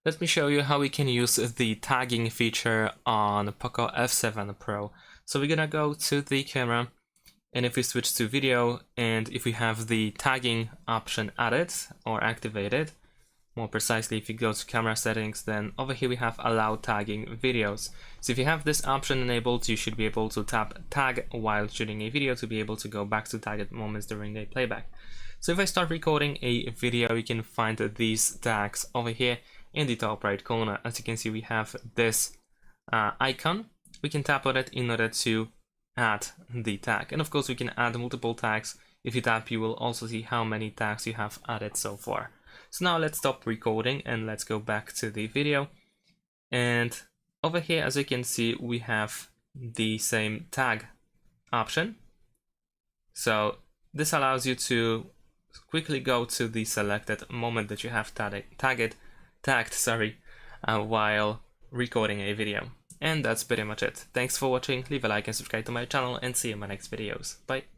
Let me show you how we can use the tagging feature on POCO F7 Pro. So we're gonna go to the camera, and if we switch to video, and if we have the tagging option added or activated, more precisely if you go to camera settings, then over here we have allow tagging videos. So if you have this option enabled, you should be able to tap tag while shooting a video to be able to go back to tagged moments during the playback. So if I start recording a video, you can find these tags over here in the top right corner. As you can see, we have this icon. We can tap on it in order to add the tag, and of course we can add multiple tags. If you tap, you will also see how many tags you have added so far. So now let's stop recording and let's go back to the video, and over here, as you can see, we have the same tag option. So this allows you to quickly go to the selected moment that you have tagged while recording a video. And that's pretty much it. Thanks for watching, leave a like and subscribe to my channel, and see you in my next videos. Bye!